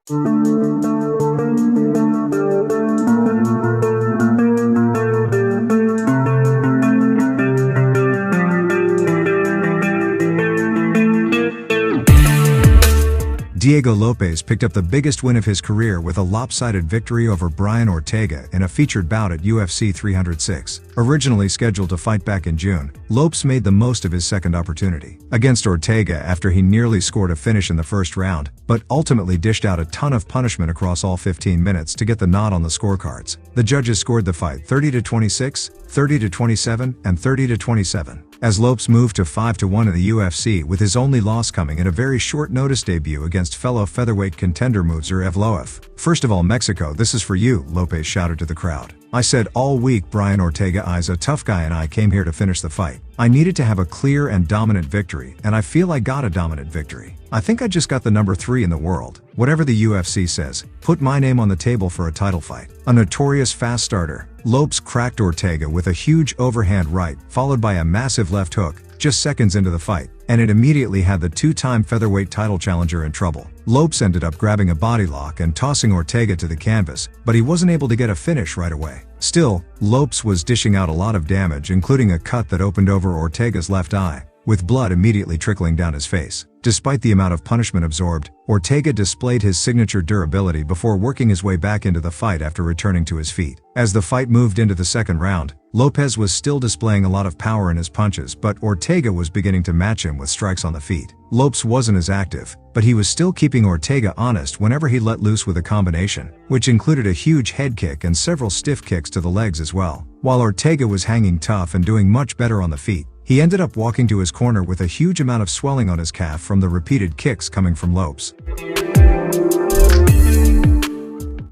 Diego Lopes picked up the biggest win of his career with a lopsided victory over Brian Ortega in a featured bout at UFC 306. Originally scheduled to fight back in June, Lopes made the most of his second opportunity against Ortega after he nearly scored a finish in the first round, but ultimately dished out a ton of punishment across all 15 minutes to get the nod on the scorecards. The judges scored the fight 30-26, 30-27, and 30-27. As Lopes moved to 5-1 in the UFC, with his only loss coming in a very short-notice debut against fellow featherweight contender Movsar Evloev. "First of all, Mexico, this is for you," Lopes shouted to the crowd. "I said all week Brian Ortega is a tough guy and I came here to finish the fight. I needed to have a clear and dominant victory, and I feel I got a dominant victory. I think I just got the number 3 in the world. Whatever the UFC says, put my name on the table for a title fight." A notorious fast starter, Lopes cracked Ortega with a huge overhand right, followed by a massive left hook, just seconds into the fight, and it immediately had the two-time featherweight title challenger in trouble. Lopes ended up grabbing a body lock and tossing Ortega to the canvas, but he wasn't able to get a finish right away. Still, Lopes was dishing out a lot of damage, including a cut that opened over Ortega's left eye, with blood immediately trickling down his face. Despite the amount of punishment absorbed, Ortega displayed his signature durability before working his way back into the fight after returning to his feet. As the fight moved into the second round, Lopes was still displaying a lot of power in his punches, but Ortega was beginning to match him with strikes on the feet. Lopes wasn't as active, but he was still keeping Ortega honest whenever he let loose with a combination, which included a huge head kick and several stiff kicks to the legs as well. While Ortega was hanging tough and doing much better on the feet, he ended up walking to his corner with a huge amount of swelling on his calf from the repeated kicks coming from Lopes.